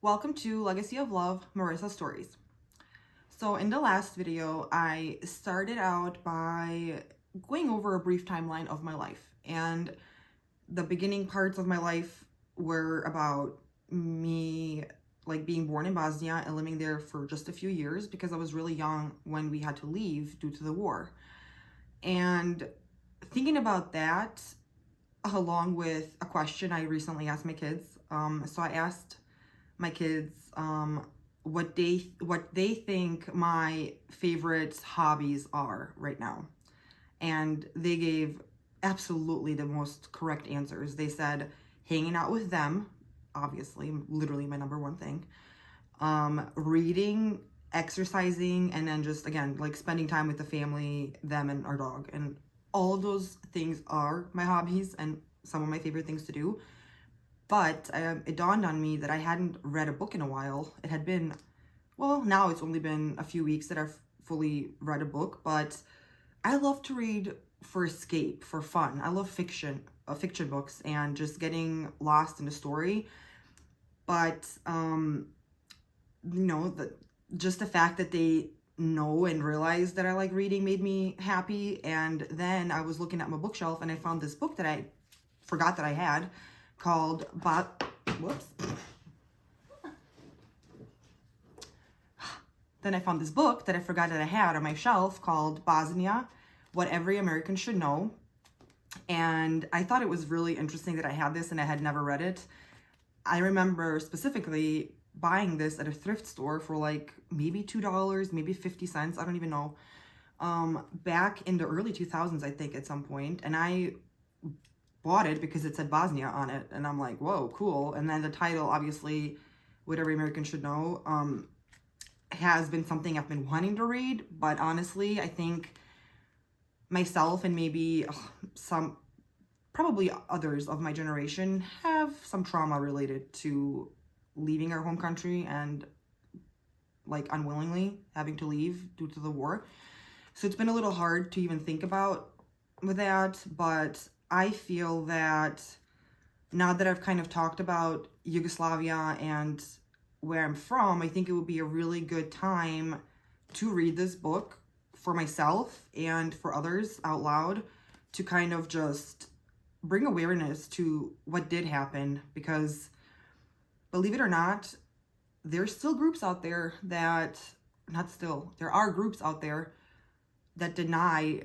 Welcome to Legacy of Love, Murisa Stories. So in the last video, I started out by going over a brief timeline of my life. And the beginning parts of my life were about me being born in Bosnia and living there for just a few years because I was really young when we had to leave due to the war. And thinking about that, along with a question I recently asked my kids. So I asked my kids what they think my favorite hobbies are right now, and they gave absolutely the most correct answers. They said hanging out with them, obviously, literally my number one thing, reading, exercising, and then just again spending time with the family, them and our dog. And all of those things are my hobbies and some of my favorite things to do. But it dawned on me that I hadn't read a book in a while. It had been, well, now it's only been a few weeks that I've fully read a book, but I love to read for escape, for fun. I love fiction books and just getting lost in a story. But, just the fact that they know and realize that I like reading made me happy. And then I was looking at my bookshelf and I found this book that I forgot that I had called Then I found this book that I forgot that I had on my shelf called Bosnia, What Every American Should Know. And I thought it was really interesting that I had this and I had never read it. I remember specifically buying this at a thrift store for maybe $2, maybe 50 cents. I don't even know. Back in the early 2000s, I think, at some point. And I bought it because it said Bosnia on it, and I'm like, whoa, cool. And then the title, obviously, What Every American Should Know, has been something I've been wanting to read. But honestly, I think myself and maybe probably others of my generation have some trauma related to leaving our home country and unwillingly having to leave due to the war. So it's been a little hard to even think about with that, but I feel that now that I've kind of talked about Yugoslavia and where I'm from, I think it would be a really good time to read this book for myself and for others out loud to kind of just bring awareness to what did happen. Because believe it or not, there's still groups out there that, there are groups out there that deny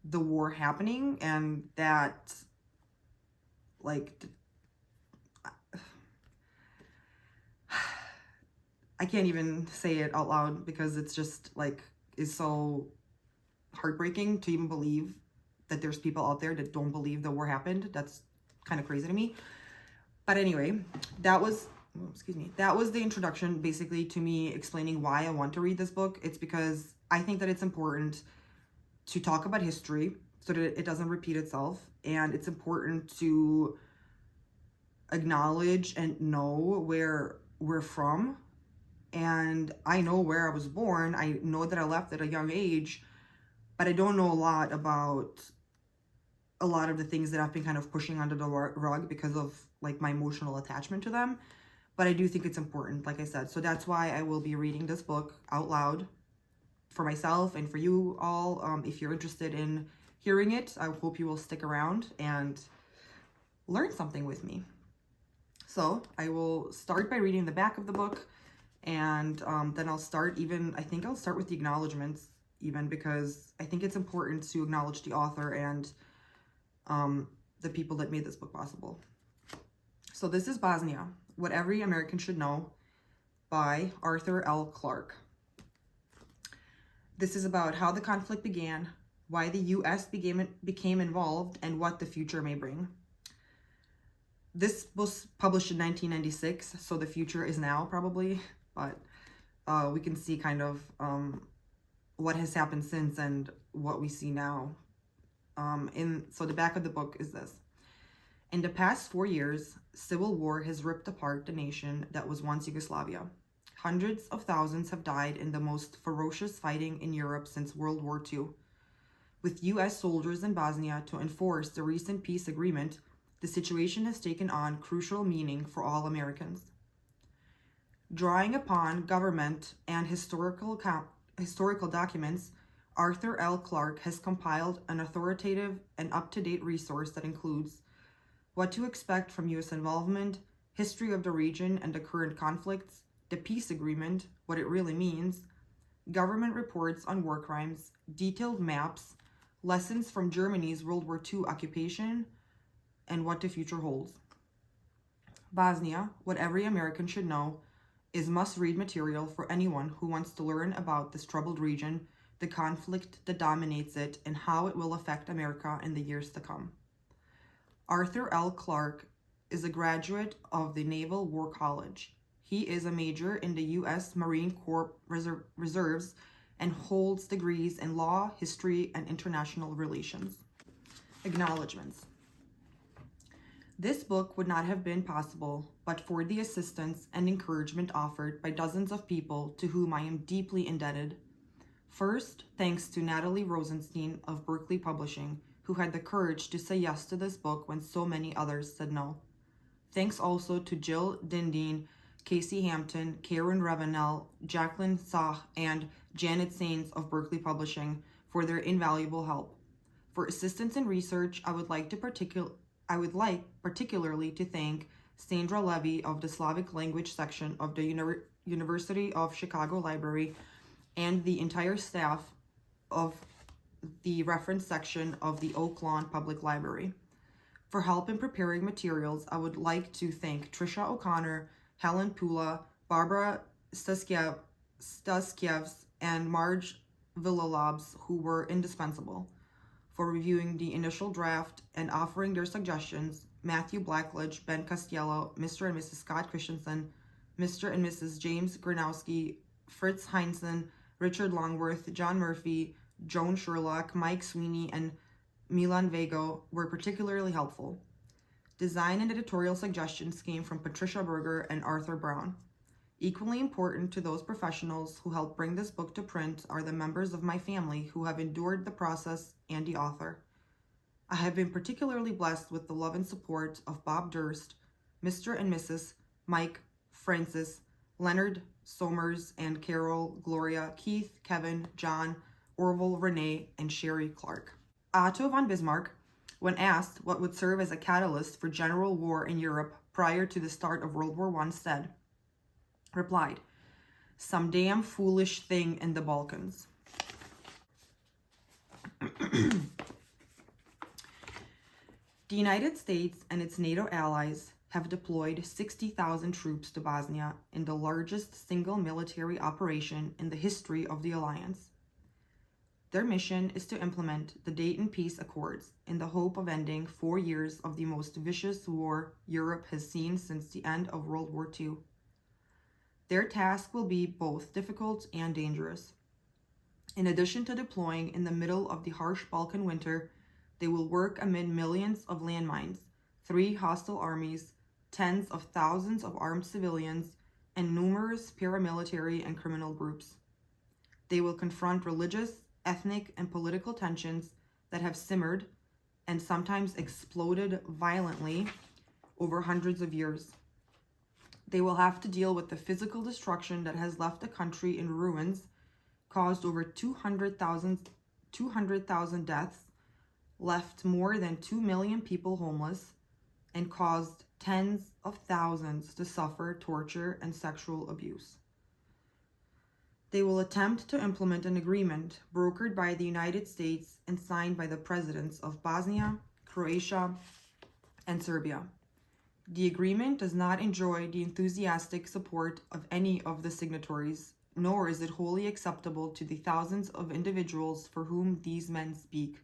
the war happening, and that I can't even say it out loud because it's just is so heartbreaking to even believe that there's people out there that don't believe the war happened. That's kind of crazy to me. But anyway, that was the introduction basically to me explaining why I want to read this book. It's because I think that it's important to talk about history so that it doesn't repeat itself. And it's important to acknowledge and know where we're from. And I know where I was born. I know that I left at a young age, but I don't know a lot about a lot of the things that I've been kind of pushing under the rug because of my emotional attachment to them. But I do think it's important, like I said. So that's why I will be reading this book out loud for myself and for you all. If you're interested in hearing it, I hope you will stick around and learn something with me. So I will start by reading the back of the book, and then I'll start I'll start with the acknowledgements, even because I think it's important to acknowledge the author and the people that made this book possible. So this is Bosnia, What Every American Should Know by Arthur L. Clarke. This is about how the conflict began, why the U.S. became involved, and what the future may bring. This was published in 1996, so the future is now probably, but we can see kind of what has happened since and what we see now. So the back of the book is this. In the past 4 years, civil war has ripped apart the nation that was once Yugoslavia. Hundreds of thousands have died in the most ferocious fighting in Europe since World War II. With U.S. soldiers in Bosnia to enforce the recent peace agreement, the situation has taken on crucial meaning for all Americans. Drawing upon government and historical documents, Arthur L. Clarke has compiled an authoritative and up-to-date resource that includes what to expect from U.S. involvement, history of the region and the current conflicts, the peace agreement, what it really means, government reports on war crimes, detailed maps, lessons from Germany's World War II occupation, and what the future holds. Bosnia, what every American should know, is must-read material for anyone who wants to learn about this troubled region, the conflict that dominates it, and how it will affect America in the years to come. Arthur L. Clarke is a graduate of the Naval War College. He is a major in the U.S. Marine Corps Reserves and holds degrees in law, history, and international relations. Acknowledgements. This book would not have been possible but for the assistance and encouragement offered by dozens of people to whom I am deeply indebted. First, thanks to Natalie Rosenstein of Berkeley Publishing, who had the courage to say yes to this book when so many others said no. Thanks also to Jill Dindeen, Casey Hampton, Karen Ravenel, Jacqueline Sach, and Janet Sains of Berkeley Publishing for their invaluable help. For assistance in research, I would like particularly to thank Sandra Levy of the Slavic Language section of the University of Chicago Library and the entire staff of the reference section of the Oak Lawn Public Library. For help in preparing materials, I would like to thank Tricia O'Connor, Helen Pula, Barbara Staskiewicz, and Marge Villalobs, who were indispensable. For reviewing the initial draft and offering their suggestions, Matthew Blackledge, Ben Costello, Mr. and Mrs. Scott Christensen, Mr. and Mrs. James Granowski, Fritz Heinzen, Richard Longworth, John Murphy, Joan Sherlock, Mike Sweeney, and Milan Vago were particularly helpful. Design and editorial suggestions came from Patricia Berger and Arthur Brown. Equally important to those professionals who helped bring this book to print are the members of my family who have endured the process and the author. I have been particularly blessed with the love and support of Bob Durst, Mr. and Mrs. Mike, Francis, Leonard Somers, and Carol, Gloria, Keith, Kevin, John, Orville, Renee, and Sherry Clark. Otto von Bismarck, when asked what would serve as a catalyst for general war in Europe prior to the start of World War I, replied, "Some damn foolish thing in the Balkans." The United States and its NATO allies have deployed 60,000 troops to Bosnia in the largest single military operation in the history of the alliance. Their mission is to implement the Dayton Peace Accords in the hope of ending 4 years of the most vicious war Europe has seen since the end of World War II. Their task will be both difficult and dangerous. In addition to deploying in the middle of the harsh Balkan winter, they will work amid millions of landmines, 3 hostile armies, tens of thousands of armed civilians, and numerous paramilitary and criminal groups. They will confront religious, ethnic, and political tensions that have simmered and sometimes exploded violently over hundreds of years. They will have to deal with the physical destruction that has left the country in ruins, caused over 200,000 deaths, left more than 2 million people homeless, and caused tens of thousands to suffer torture and sexual abuse. They will attempt to implement an agreement brokered by the United States and signed by the presidents of Bosnia, Croatia, and Serbia. The agreement does not enjoy the enthusiastic support of any of the signatories, nor is it wholly acceptable to the thousands of individuals for whom these men speak.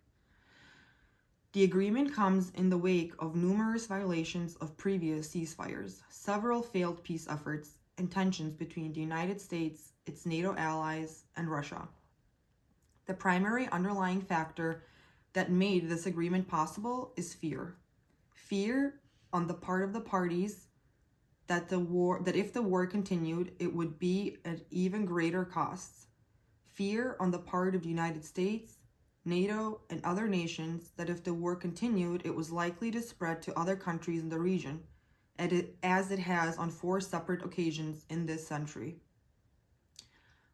The agreement comes in the wake of numerous violations of previous ceasefires, several failed peace efforts, and tensions between the United States, its NATO allies, and Russia. The primary underlying factor that made this agreement possible is fear. Fear on the part of the parties that if the war continued, it would be at even greater costs. Fear on the part of the United States, NATO, and other nations that if the war continued, it was likely to spread to other countries in the region, as it has on 4 separate occasions in this century,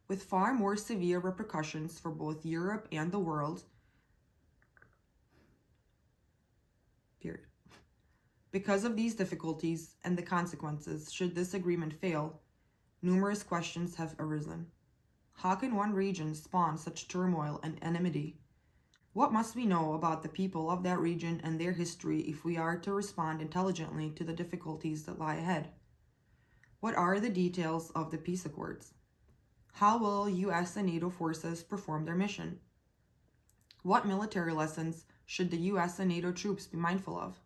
with far more severe repercussions for both Europe and the world. Period. Because of these difficulties and the consequences, should this agreement fail, numerous questions have arisen. How can one region spawn such turmoil and enmity? What must we know about the people of that region and their history if we are to respond intelligently to the difficulties that lie ahead? What are the details of the peace accords? How will U.S. and NATO forces perform their mission? What military lessons should the U.S. and NATO troops be mindful of?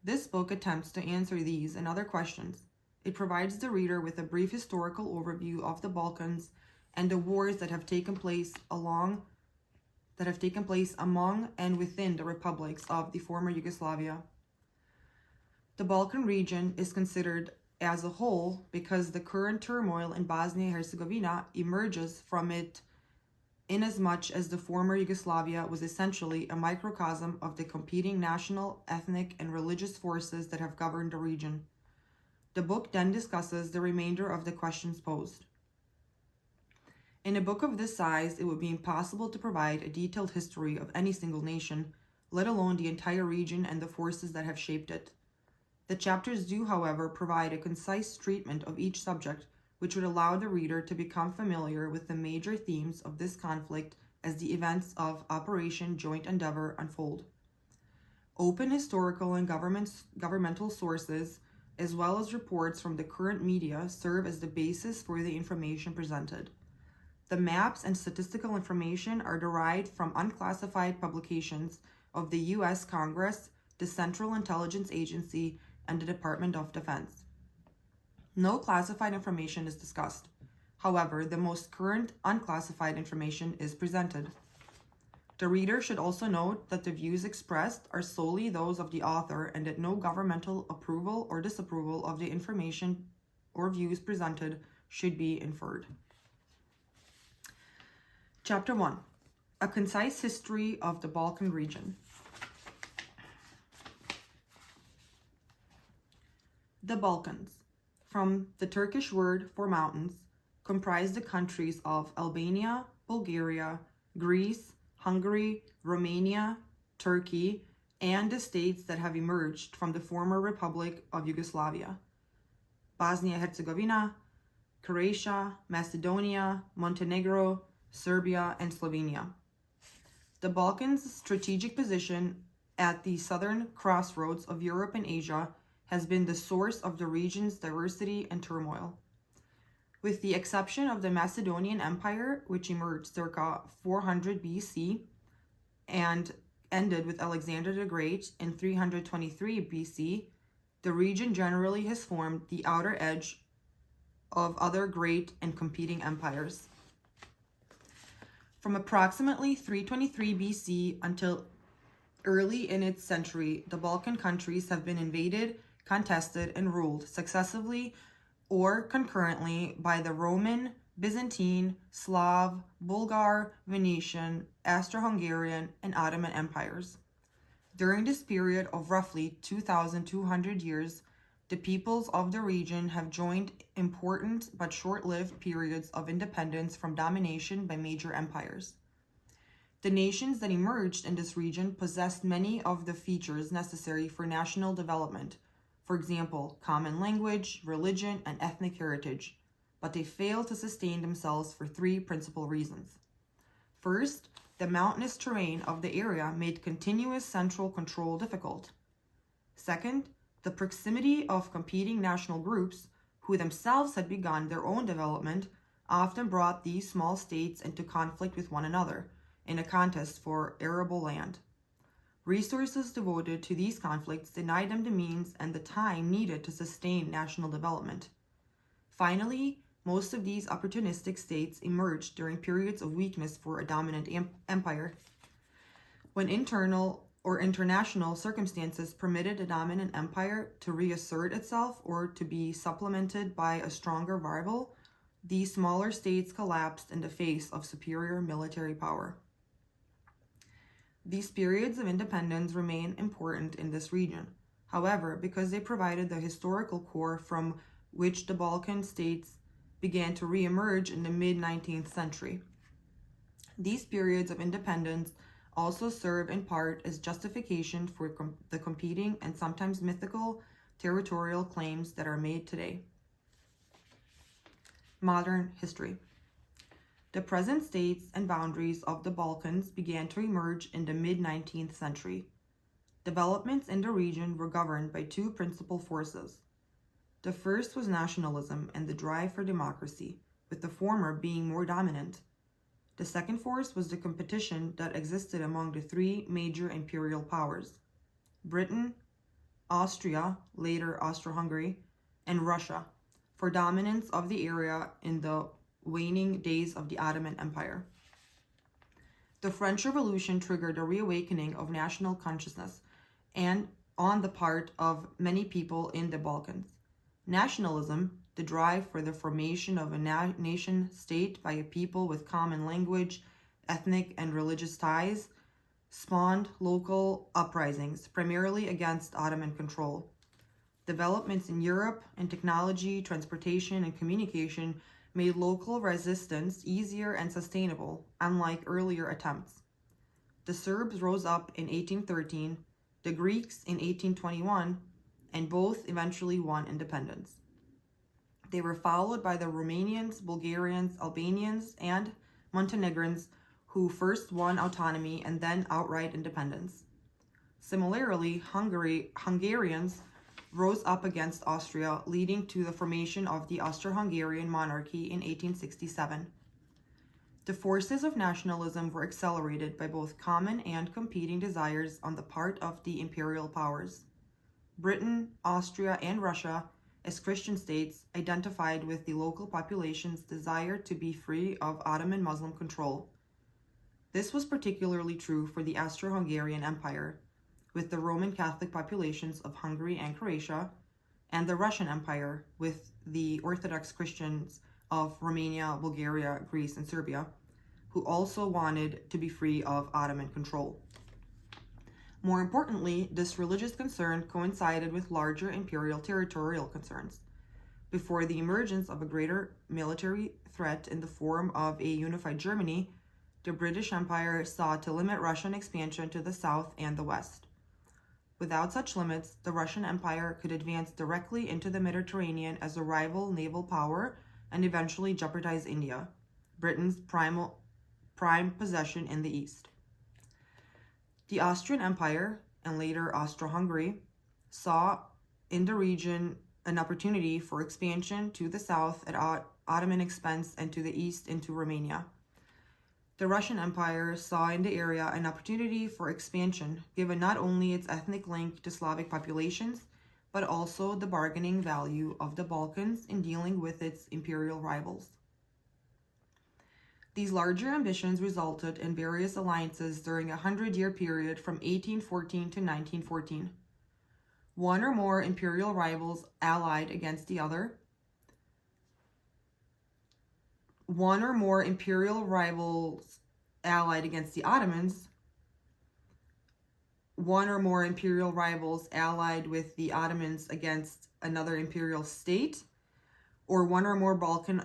This book attempts to answer these and other questions. It provides the reader with a brief historical overview of the Balkans and the wars that have taken place among and within the republics of the former Yugoslavia. The Balkan region is considered as a whole because the current turmoil in Bosnia and Herzegovina emerges from it, inasmuch as the former Yugoslavia was essentially a microcosm of the competing national, ethnic, and religious forces that have governed the region. The book then discusses the remainder of the questions posed. In a book of this size, it would be impossible to provide a detailed history of any single nation, let alone the entire region and the forces that have shaped it. The chapters do, however, provide a concise treatment of each subject, which would allow the reader to become familiar with the major themes of this conflict as the events of Operation Joint Endeavor unfold. Open historical and governmental sources, as well as reports from the current media, serve as the basis for the information presented. The maps and statistical information are derived from unclassified publications of the U.S. Congress, the Central Intelligence Agency, and the Department of Defense. No classified information is discussed. However, the most current unclassified information is presented. The reader should also note that the views expressed are solely those of the author and that no governmental approval or disapproval of the information or views presented should be inferred. Chapter 1. A concise history of the Balkan region. The Balkans, from the Turkish word for mountains, comprise the countries of Albania, Bulgaria, Greece, Hungary, Romania, Turkey, and the states that have emerged from the former Republic of Yugoslavia: Bosnia-Herzegovina, Croatia, Macedonia, Montenegro, Serbia, and Slovenia. The Balkans' strategic position at the southern crossroads of Europe and Asia has been the source of the region's diversity and turmoil. With the exception of the Macedonian Empire, which emerged circa 400 BC and ended with Alexander the Great in 323 BC, the region generally has formed the outer edge of other great and competing empires. From approximately 323 BC until early in its century, the Balkan countries have been invaded, contested, and ruled successively or concurrently by the Roman, Byzantine, Slav, Bulgar, Venetian, Austro-Hungarian, and Ottoman empires. During this period of roughly 2,200 years, the peoples of the region have joined important but short-lived periods of independence from domination by major empires. The nations that emerged in this region possessed many of the features necessary for national development, for example, common language, religion, and ethnic heritage, but they failed to sustain themselves for 3 principal reasons. First, the mountainous terrain of the area made continuous central control difficult. Second, the proximity of competing national groups, who themselves had begun their own development, often brought these small states into conflict with one another in a contest for arable land. Resources devoted to these conflicts denied them the means and the time needed to sustain national development. Finally, most of these opportunistic states emerged during periods of weakness for a dominant empire. When internal or international circumstances permitted a dominant empire to reassert itself or to be supplemented by a stronger rival, these smaller states collapsed in the face of superior military power. These periods of independence remain important in this region. However, because they provided the historical core from which the Balkan states began to re-emerge in the mid-19th century. These periods of independence also serve in part as justification for the competing and sometimes mythical territorial claims that are made today. Modern history. The present states and boundaries of the Balkans began to emerge in the mid-19th century. Developments in the region were governed by two principal forces. The first was nationalism and the drive for democracy, with the former being more dominant. The second force was the competition that existed among the three major imperial powers: Britain, Austria, later Austro-Hungary, and Russia, for dominance of the area in the waning days of the Ottoman Empire. The French Revolution triggered a reawakening of national consciousness and on the part of many people in the Balkans. Nationalism, the drive for the formation of a nation state by a people with common language, ethnic and religious ties, spawned local uprisings, primarily against Ottoman control. Developments in Europe in technology, transportation, and communication made local resistance easier and sustainable, unlike earlier attempts. The Serbs rose up in 1813, the Greeks in 1821, and both eventually won independence. They were followed by the Romanians, Bulgarians, Albanians, and Montenegrins, who first won autonomy and then outright independence. Similarly, Hungarians rose up against Austria, leading to the formation of the Austro-Hungarian monarchy in 1867. The forces of nationalism were accelerated by both common and competing desires on the part of the imperial powers. Britain, Austria, and Russia, as Christian states, identified with the local population's desire to be free of Ottoman Muslim control. This was particularly true for the Austro-Hungarian Empire, with the Roman Catholic populations of Hungary and Croatia, and the Russian Empire, with the Orthodox Christians of Romania, Bulgaria, Greece, and Serbia, who also wanted to be free of Ottoman control. More importantly, this religious concern coincided with larger imperial territorial concerns. Before the emergence of a greater military threat in the form of a unified Germany, the British Empire sought to limit Russian expansion to the south and the west. Without such limits, the Russian Empire could advance directly into the Mediterranean as a rival naval power and eventually jeopardize India, Britain's prime possession in the east. The Austrian Empire, and later Austro-Hungary, saw in the region an opportunity for expansion to the south at Ottoman expense and to the east into Romania. The Russian Empire saw in the area an opportunity for expansion, given not only its ethnic link to Slavic populations, but also the bargaining value of the Balkans in dealing with its imperial rivals. These larger ambitions resulted in various alliances during a 100-year period from 1814 to 1914. One or more imperial rivals allied against the other. One or more imperial rivals allied against the Ottomans. One or more imperial rivals allied with the Ottomans against another imperial state, or one or more Balkan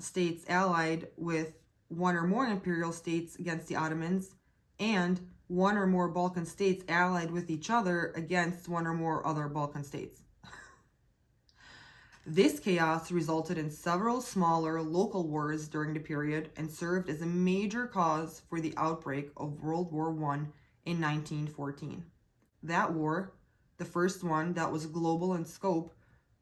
states allied with one or more imperial states against the Ottomans, and one or more Balkan states allied with each other against one or more other Balkan states. This chaos resulted in several smaller local wars during the period and served as a major cause for the outbreak of World War I in 1914. That war, the first one that was global in scope,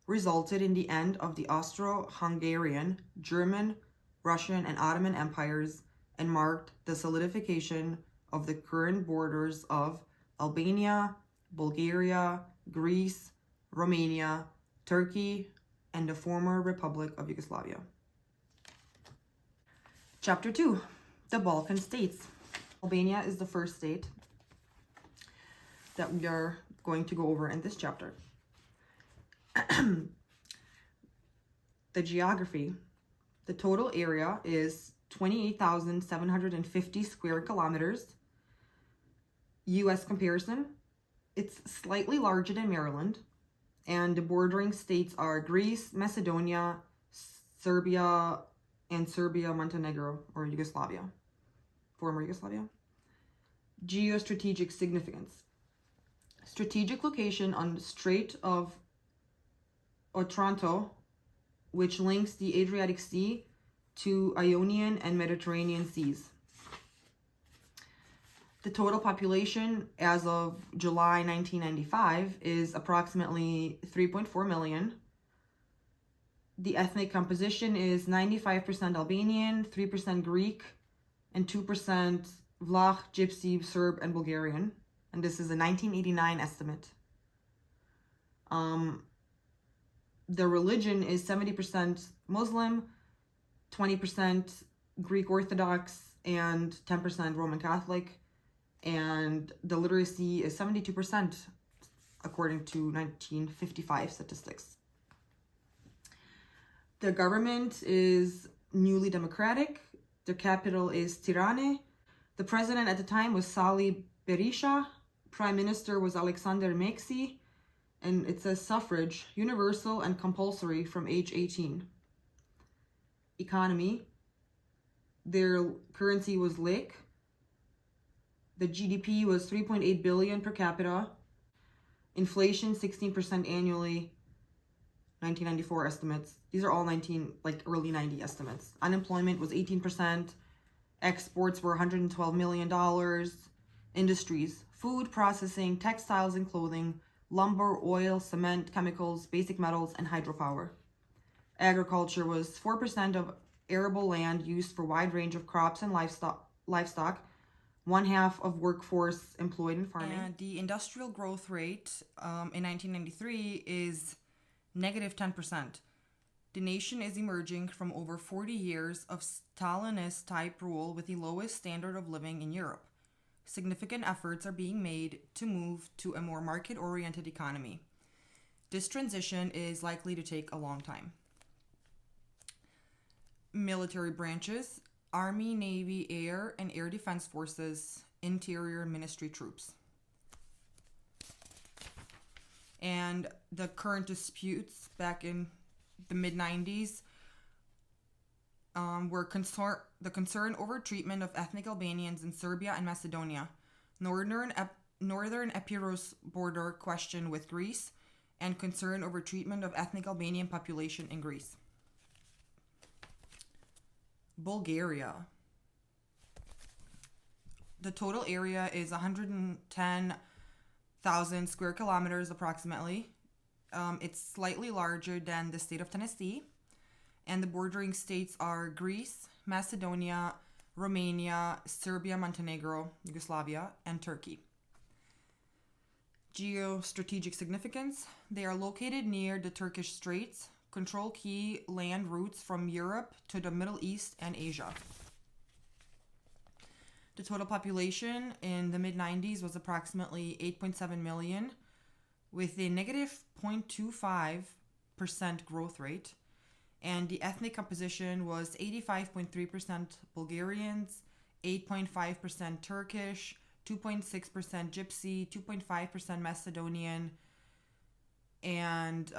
resulted in the end of the Austro-Hungarian, German, Russian, and Ottoman empires and marked the solidification of the current borders of Albania, Bulgaria, Greece, Romania, Turkey, and the former Republic of Yugoslavia. Chapter 2, the Balkan states. Albania is the first state that we are going to go over in this chapter. The geography. The total area is 28,750 square kilometers. U.S. comparison, It's slightly larger than Maryland, and the bordering states are Greece, Macedonia, Serbia, and Montenegro, or Yugoslavia, former Yugoslavia. Geostrategic significance. Strategic location on the Strait of Otranto, which links the Adriatic Sea to Ionian and Mediterranean seas. The total population as of July 1995 is approximately 3.4 million. The ethnic composition is 95% Albanian, 3% Greek, and 2% Vlach, Gypsy, Serb, and Bulgarian. And this is a 1989 estimate. The religion is 70% Muslim, 20% Greek Orthodox, and 10% Roman Catholic. And the literacy is 72% according to 1955 statistics. The government is newly democratic. The capital is Tirane. The president at the time was Sali Berisha. Prime Minister was Alexander Meksi. And it says suffrage, universal and compulsory from age 18. Economy. Their currency was lek. The GDP was 3.8 billion per capita. Inflation 16% annually. 1994 estimates. These are all early 90 estimates. Unemployment was 18%. Exports were $112 million. Industries: food processing, textiles and clothing, lumber, oil, cement, chemicals, basic metals, and hydropower. Agriculture was 4% of arable land used for a wide range of crops and livestock. 1/2 of workforce employed in farming. And the industrial growth rate in 1993 is negative 10%. The nation is emerging from over 40 years of Stalinist-type rule with the lowest standard of living in Europe. Significant efforts are being made to move to a more market-oriented economy. This transition is likely to take a long time. Military branches: Army, Navy, Air, and Air Defense Forces, Interior Ministry troops. And the current disputes back in the mid-90s were the concern over treatment of ethnic Albanians in Serbia and Macedonia, northern Epirus border question with Greece, and concern over treatment of ethnic Albanian population in Greece. Bulgaria. The total area is 110,000 square kilometers approximately. It's slightly larger than the state of Tennessee. And the bordering states are Greece, Macedonia, Romania, Serbia, Montenegro, Yugoslavia, and Turkey. Geostrategic significance: they are located near the Turkish Straits, control key land routes from Europe to the Middle East and Asia. The total population in the mid-90s was approximately 8.7 million, with a negative 0.25% growth rate. And the ethnic composition was 85.3% Bulgarians, 8.5% Turkish, 2.6% Gypsy, 2.5% Macedonian, and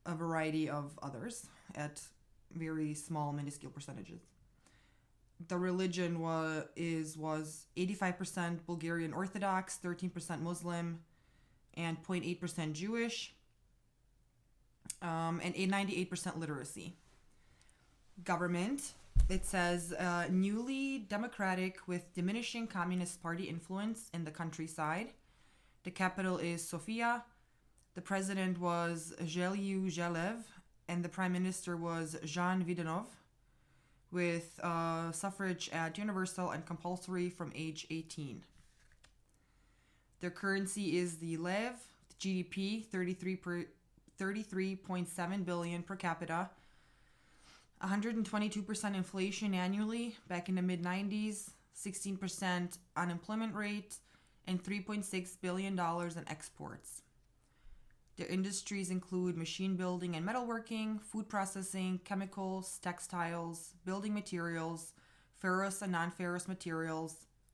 a variety of others at very small, minuscule percentages. The religion was 85% Bulgarian Orthodox, 13% Muslim, and 0.8% Jewish, and 98% literacy. Government: it says newly democratic with diminishing Communist Party influence in the countryside. The capital is Sofia. The president was Zheliu Zhelev, and the prime minister was Jean Vidanov, with suffrage at universal and compulsory from age 18. Their currency is the lev. The GDP 33.7 billion per capita. 122% inflation annually back in the mid-90s, 16% unemployment rate, and $3.6 billion in exports. Their industries include machine building and metalworking, food processing, chemicals, textiles, building materials, ferrous and non-ferrous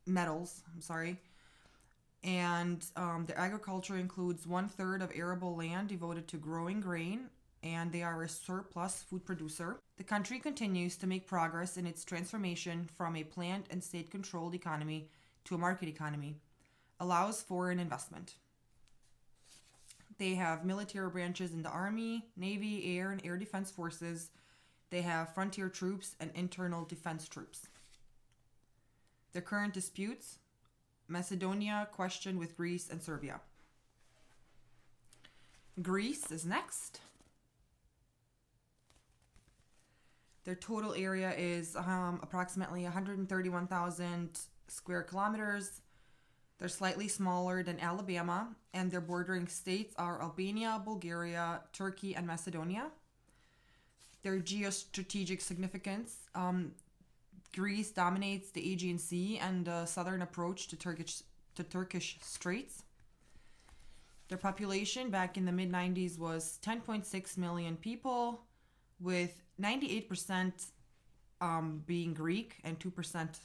metals, And their agriculture includes 1/3 of arable land devoted to growing grain, and they are a surplus food producer. The country continues to make progress in its transformation from a plant and state controlled economy to a market economy, allows foreign investment. They have military branches in the Army, Navy, Air, and Air Defense Forces. They have frontier troops and internal defense troops. Their current disputes: Macedonia question with Greece and Serbia. Greece is next. Their total area is approximately 131,000 square kilometers. They're slightly smaller than Alabama, and their bordering states are Albania, Bulgaria, Turkey, and Macedonia. Their geostrategic significance: Greece dominates the Aegean Sea and the southern approach to Turkish Straits. Their population back in the mid-90s was 10.6 million people, with 98% being Greek and 2%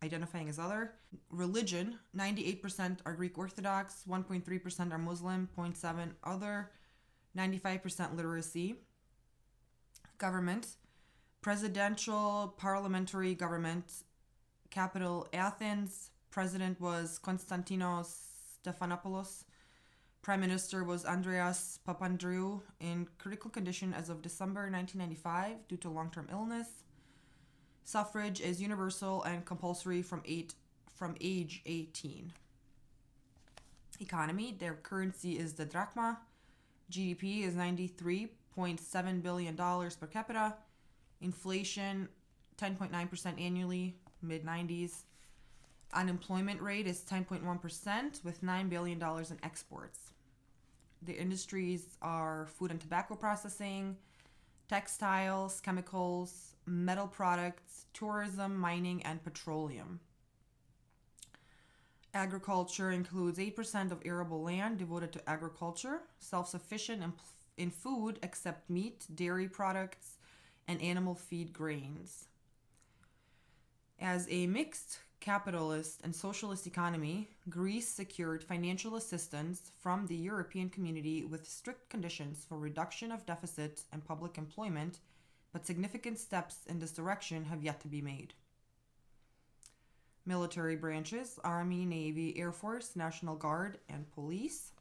identifying as other. Religion: 98% are Greek Orthodox, 1.3% are Muslim, 0.7% other, 95% literacy. Government: presidential parliamentary government. Capital: Athens. President was Konstantinos Stephanopoulos. Prime Minister was Andreas Papandreou, in critical condition as of December 1995 due to long-term illness. Suffrage is universal and compulsory from age 18. Economy: their currency is the drachma. GDP is $93.7 billion per capita. Inflation 10.9% annually, mid-90s. Unemployment rate is 10.1% with $9 billion in exports. The industries are food and tobacco processing, textiles, chemicals, metal products, tourism, mining, and petroleum. Agriculture includes 8% of arable land devoted to agriculture, self-sufficient in food except meat, dairy products, and animal feed grains. As a mixed capitalist and socialist economy, Greece secured financial assistance from the European Community with strict conditions for reduction of deficit and public employment, but significant steps in this direction have yet to be made. Military branches: Army, Navy, Air Force, National Guard, and Police.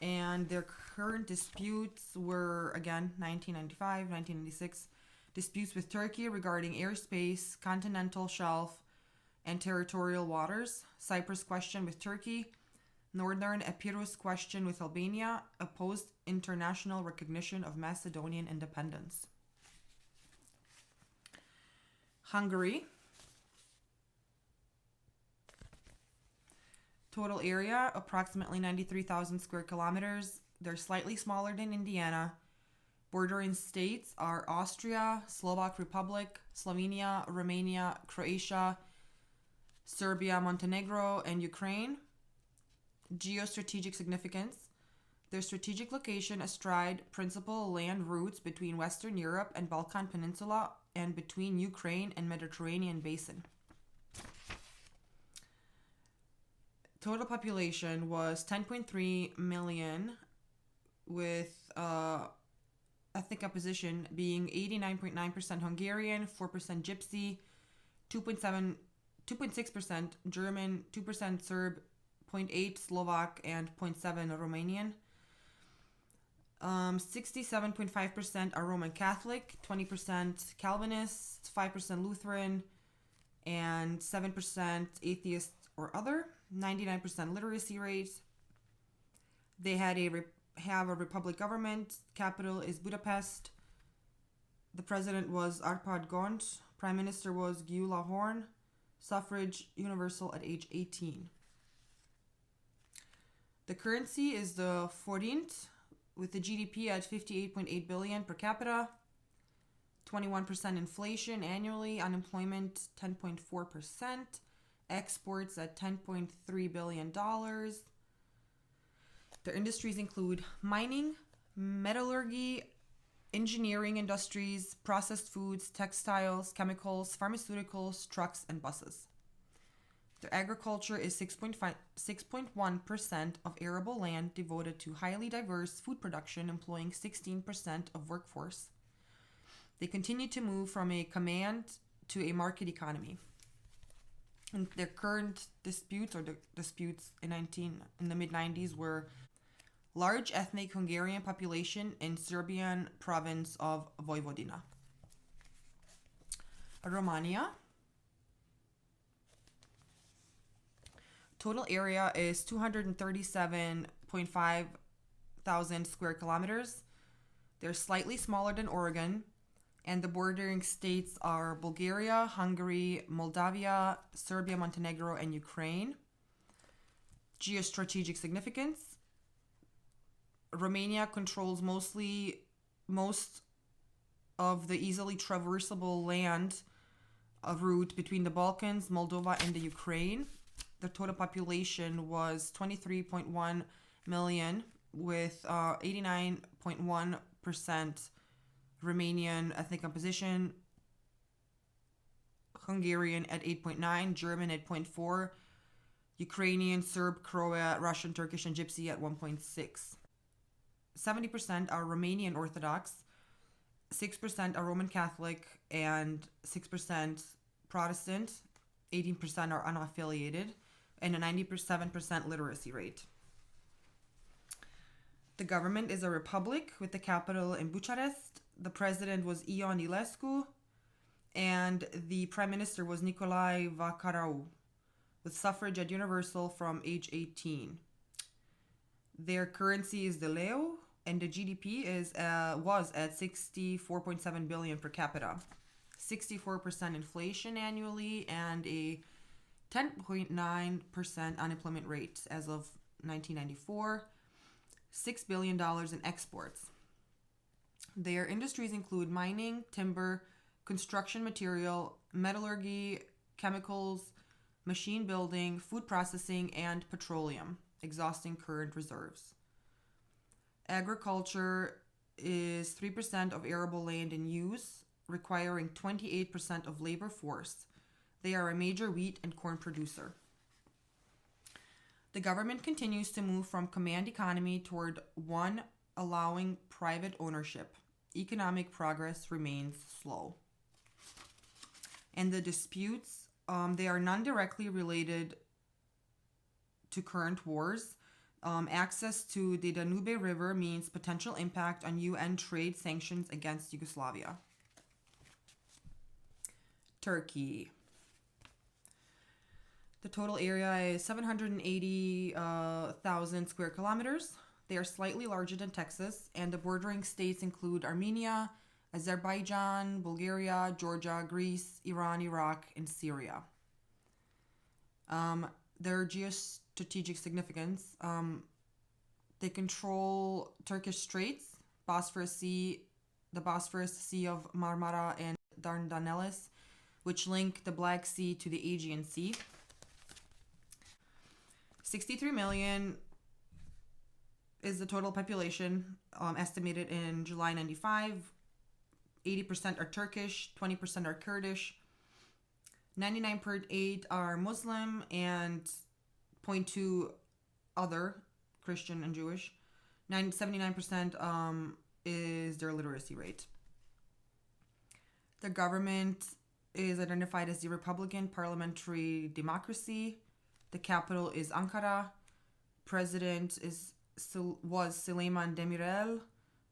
And their current disputes were, again, 1995, 1996, disputes with Turkey regarding airspace, continental shelf, and territorial waters. Cyprus question with Turkey. Northern Epirus question with Albania. Opposed international recognition of Macedonian independence. Hungary. Total area, approximately 93,000 square kilometers. They're slightly smaller than Indiana. Bordering states are Austria, Slovak Republic, Slovenia, Romania, Croatia, Serbia, Montenegro, and Ukraine. Geostrategic significance: their strategic location astride principal land routes between Western Europe and Balkan Peninsula and between Ukraine and Mediterranean basin. Total population was 10.3 million, with ethnic composition being 89.9% Hungarian, 4% Gypsy, 2.6% German, 2% Serb, 0.8% Slovak, and 0.7% Romanian. 67.5% are Roman Catholic, 20% Calvinist, 5% Lutheran, and 7% atheist or other. 99% literacy rate. They have a republic government. Capital is Budapest. The president was Arpad Gont. Prime Minister was Gyula Horn. Suffrage universal at age 18. The currency is the forint, with the GDP at 58.8 billion per capita. 21% inflation annually. Unemployment 10.4%. Exports at $10.3 billion. Their industries include mining, metallurgy, engineering industries, processed foods, textiles, chemicals, pharmaceuticals, trucks, and buses. The agriculture is 6.1% of arable land devoted to highly diverse food production, employing 16% of workforce. They continue to move from a command to a market economy. And their current disputes, or the disputes in the mid-90s, were large ethnic Hungarian population in Serbian province of Vojvodina. Romania. Total area is 237.5 thousand square kilometers. They're slightly smaller than Oregon, and the bordering states are Bulgaria, Hungary, Moldavia, Serbia, Montenegro, and Ukraine. Geostrategic significance. Romania controls most of the easily traversable land route between the Balkans, Moldova, and the Ukraine. The total population was 23.1 million, with 89.1% Romanian ethnic composition, Hungarian at 8.9%, German at 0.4%, Ukrainian, Serb, Croat, Russian, Turkish, and Gypsy at 1.6%. 70% are Romanian Orthodox, 6% are Roman Catholic, and 6% Protestant, 18% are unaffiliated, and a 97% literacy rate. The government is a republic with the capital in Bucharest. The president was Ion Ilescu, and the prime minister was Nicolae Vacarau, with suffrage at universal from age 18. Their currency is the leu, and the GDP was at 64.7 billion per capita. 64% inflation annually, and a 10.9% unemployment rate as of 1994. $6 billion in exports. Their industries include mining, timber, construction material, metallurgy, chemicals, machine building, food processing, and petroleum, exhausting current reserves. Agriculture is 3% of arable land in use, requiring 28% of labor force. They are a major wheat and corn producer. The government continues to move from command economy toward one allowing private ownership. Economic progress remains slow. And the disputes, they are non-directly related to current wars. Access to the Danube River means potential impact on UN trade sanctions against Yugoslavia. Turkey. The total area is 780,000 square kilometers. They are slightly larger than Texas, and the bordering states include Armenia, Azerbaijan, Bulgaria, Georgia, Greece, Iran, Iraq, and Syria. Their geostrategic significance. They control Turkish Straits, Bosphorus Sea, the Bosphorus Sea of Marmara, and Dardanelles, which link the Black Sea to the Aegean Sea. 63 million is the total population, estimated in July 95. 80% are Turkish, 20% are Kurdish, 99.8% are Muslim, and 0.2% other, Christian and Jewish. 79% is their literacy rate. The government is identified as the Republican Parliamentary Democracy. The capital is Ankara. President was Süleyman Demirel.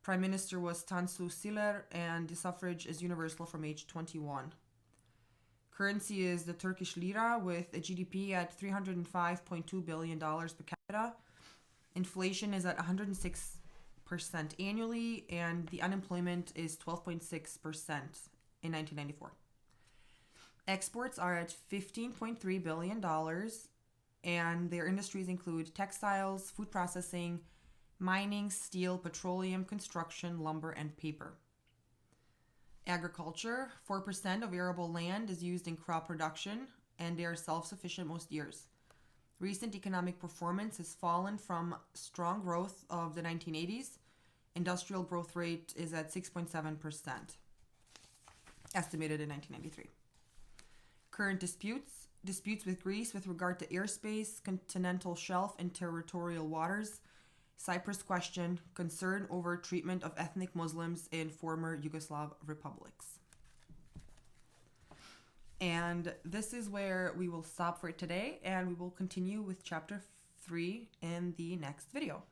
Prime Minister was Tansu Çiller, and the suffrage is universal from age 21. Currency is the Turkish lira, with a GDP at $305.2 billion per capita. Inflation is at 106% annually, and the unemployment is 12.6% in 1994. Exports are at $15.3 billion, and their industries include textiles, food processing, mining, steel, petroleum, construction, lumber, and paper. Agriculture, 4% of arable land is used in crop production, and they are self-sufficient most years. Recent economic performance has fallen from strong growth of the 1980s. Industrial growth rate is at 6.7%, estimated in 1993. Current disputes, disputes with Greece with regard to airspace, continental shelf, and territorial waters. Cyprus question, concern over treatment of ethnic Muslims in former Yugoslav republics. And this is where we will stop for today, and we will continue with chapter 3 in the next video.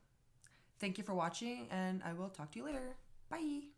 Thank you for watching, and I will talk to you later. Bye!